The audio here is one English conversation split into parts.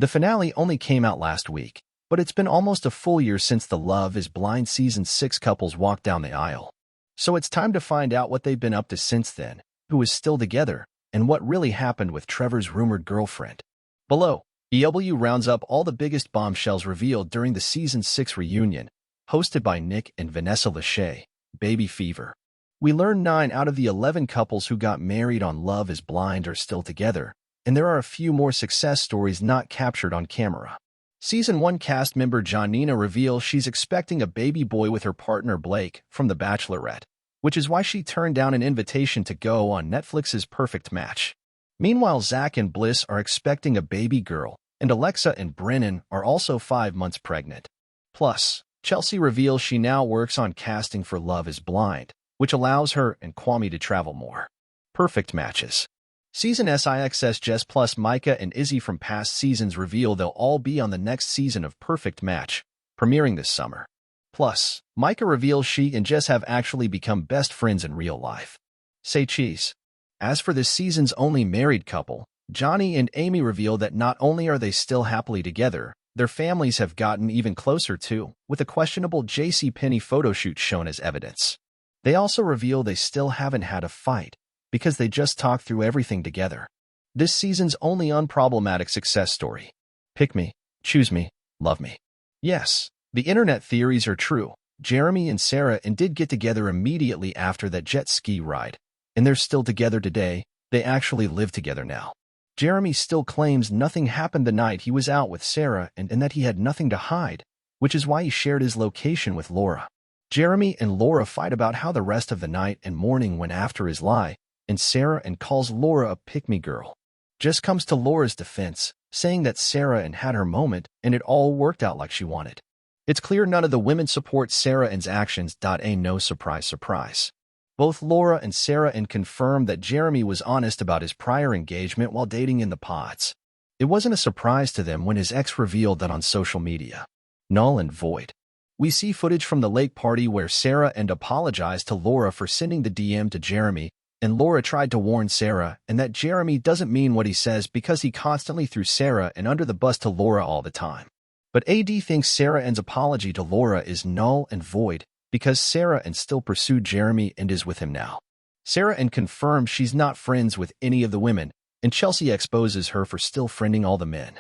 The finale only came out last week, but it's been almost a full year since the Love is Blind Season 6 couples walked down the aisle. So it's time to find out what they've been up to since then, who is still together, and what really happened with Trevor's rumored girlfriend. Below, EW rounds up all the biggest bombshells revealed during the Season 6 reunion, hosted by Nick and Vanessa Lachey, Baby Fever. We learn 9 out of the 11 couples who got married on Love is Blind are still together, and there are a few more success stories not captured on camera. Season 1 cast member Janina reveals she's expecting a baby boy with her partner Blake from The Bachelorette, which is why she turned down an invitation to go on Netflix's Perfect Match. Meanwhile, Zach and Bliss are expecting a baby girl, and Alexa and Brennan are also 5 months pregnant. Plus, Chelsea reveals she now works on casting for Love is Blind, which allows her and Kwame to travel more. Perfect matches. Season SIXS Jess plus Micah and Izzy from past seasons reveal they'll all be on the next season of Perfect Match, premiering this summer. Plus, Micah reveals she and Jess have actually become best friends in real life. Say cheese. As for this season's only married couple, Johnny and Amy reveal that not only are they still happily together, their families have gotten even closer too, with a questionable JCPenney photoshoot shown as evidence. They also reveal they still haven't had a fight, because they just talk through everything together. This season's only unproblematic success story. Pick me, choose me, love me. Yes, the internet theories are true. Jeremy and Sarah did get together immediately after that jet ski ride, and they're still together today. They actually live together now. Jeremy still claims nothing happened the night he was out with Sarah and that he had nothing to hide, which is why he shared his location with Laura. Jeremy and Laura fight about how the rest of the night and morning went after his lie, and Sarah calls Laura a pick-me girl. Jess comes to Laura's defense, saying that Sarah had her moment and it all worked out like she wanted. It's clear none of the women support Sarah's actions. No surprise, surprise. Both Laura and Sarah confirm that Jeremy was honest about his prior engagement while dating in the pods. It wasn't a surprise to them when his ex revealed that on social media. Null and void. We see footage from the lake party where Sarah apologized to Laura for sending the DM to Jeremy, and Laura tried to warn Sarah that Jeremy doesn't mean what he says because he constantly threw Sarah under the bus to Laura all the time. But AD thinks Sarah's apology to Laura is null and void because Sarah still pursued Jeremy and is with him now. Sarah confirms she's not friends with any of the women, and Chelsea exposes her for still friending all the men.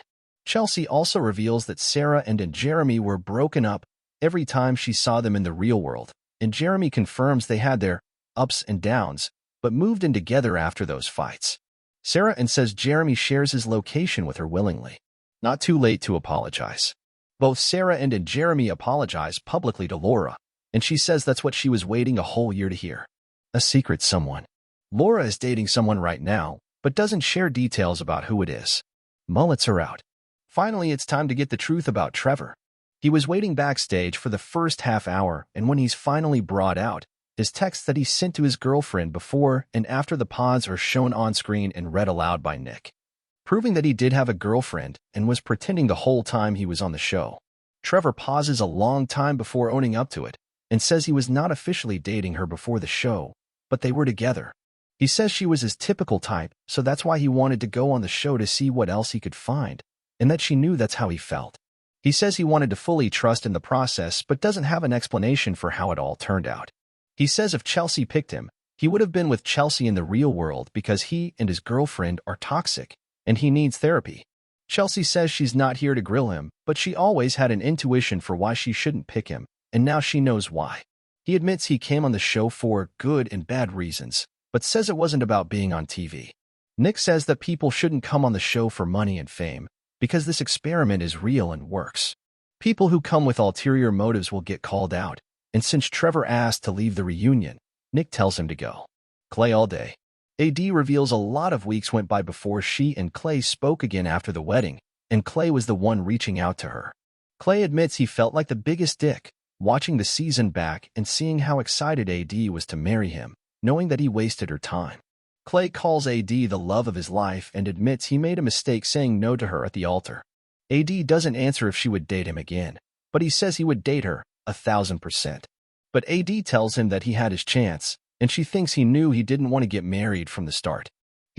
Chelsea also reveals that Sarah and Jeremy were broken up every time she saw them in the real world, and Jeremy confirms they had their ups and downs, but moved in together after those fights. Sarah says Jeremy shares his location with her willingly. Not too late to apologize. Both Sarah and Jeremy apologize publicly to Laura, and she says that's what she was waiting a whole year to hear. A secret someone. Laura is dating someone right now, but doesn't share details about who it is. Mullets are out. Finally, it's time to get the truth about Trevor. He was waiting backstage for the first half hour, and when he's finally brought out, his texts that he sent to his girlfriend before and after the pods are shown on screen and read aloud by Nick, proving that he did have a girlfriend and was pretending the whole time he was on the show. Trevor pauses a long time before owning up to it and says he was not officially dating her before the show, but they were together. He says she was his typical type, so that's why he wanted to go on the show to see what else he could find, and that she knew that's how he felt. He says he wanted to fully trust in the process but doesn't have an explanation for how it all turned out. He says if Chelsea picked him, he would have been with Chelsea in the real world because he and his girlfriend are toxic, and he needs therapy. Chelsea says she's not here to grill him, but she always had an intuition for why she shouldn't pick him, and now she knows why. He admits he came on the show for good and bad reasons, but says it wasn't about being on TV. Nick says that people shouldn't come on the show for money and fame, because this experiment is real and works. People who come with ulterior motives will get called out, and since Trevor asked to leave the reunion, Nick tells him to go. Clay all day. AD reveals a lot of weeks went by before she and Clay spoke again after the wedding, and Clay was the one reaching out to her. Clay admits he felt like the biggest dick, watching the season back and seeing how excited AD was to marry him, knowing that he wasted her time. Clay calls AD the love of his life and admits he made a mistake saying no to her at the altar. AD doesn't answer if she would date him again, but he says he would date her, 1,000%. But AD tells him that he had his chance, and she thinks he knew he didn't want to get married from the start.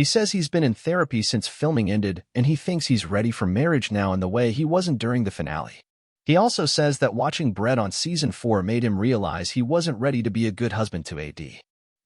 He says he's been in therapy since filming ended and he thinks he's ready for marriage now in the way he wasn't during the finale. He also says that watching Brett on Season 4 made him realize he wasn't ready to be a good husband to AD.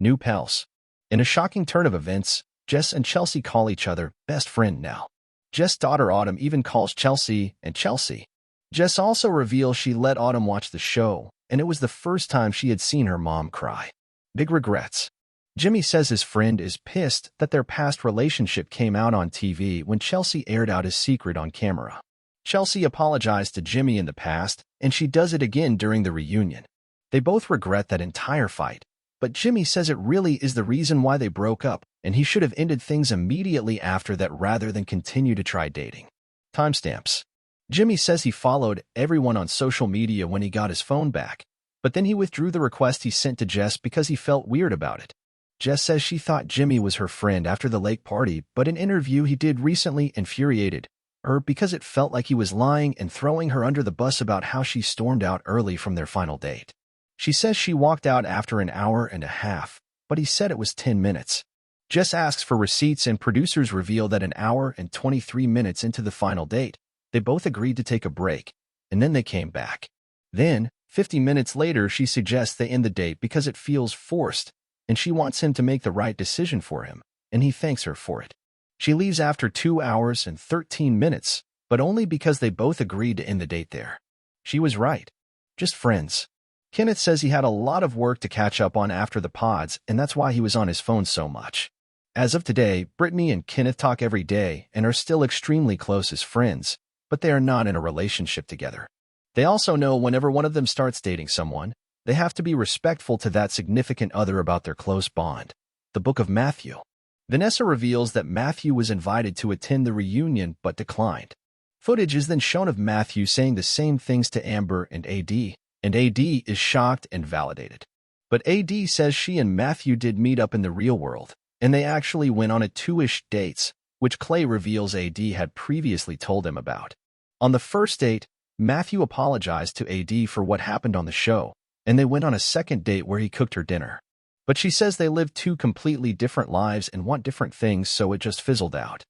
New pals. In a shocking turn of events, Jess and Chelsea call each other best friend now. Jess' daughter Autumn even calls Chelsea and Chelsea. Jess also reveals she let Autumn watch the show, and it was the first time she had seen her mom cry. Big regrets. Jimmy says his friend is pissed that their past relationship came out on TV when Chelsea aired out his secret on camera. Chelsea apologized to Jimmy in the past, and she does it again during the reunion. They both regret that entire fight, but Jimmy says it really is the reason why they broke up, and he should have ended things immediately after that rather than continue to try dating. Timestamps. Jimmy says he followed everyone on social media when he got his phone back, but then he withdrew the request he sent to Jess because he felt weird about it. Jess says she thought Jimmy was her friend after the lake party, but an interview he did recently infuriated her because it felt like he was lying and throwing her under the bus about how she stormed out early from their final date. She says she walked out after an hour and a half, but he said it was 10 minutes. Jess asks for receipts and producers reveal that an hour and 23 minutes into the final date, they both agreed to take a break, and then they came back. Then, 50 minutes later, she suggests they end the date because it feels forced, and she wants him to make the right decision for him, and he thanks her for it. She leaves after 2 hours and 13 minutes, but only because they both agreed to end the date there. She was right. Just friends. Kenneth says he had a lot of work to catch up on after the pods, and that's why he was on his phone so much. As of today, Brittany and Kenneth talk every day and are still extremely close as friends, but they are not in a relationship together. They also know whenever one of them starts dating someone, they have to be respectful to that significant other about their close bond. The Book of Matthew. Vanessa reveals that Matthew was invited to attend the reunion but declined. Footage is then shown of Matthew saying the same things to Amber and AD is shocked and validated. But AD says she and Matthew did meet up in the real world, and they actually went on a 2-ish dates, which Clay reveals AD had previously told him about. On the first date, Matthew apologized to AD for what happened on the show, and they went on a second date where he cooked her dinner. But she says they live 2 completely different lives and want different things, so it just fizzled out.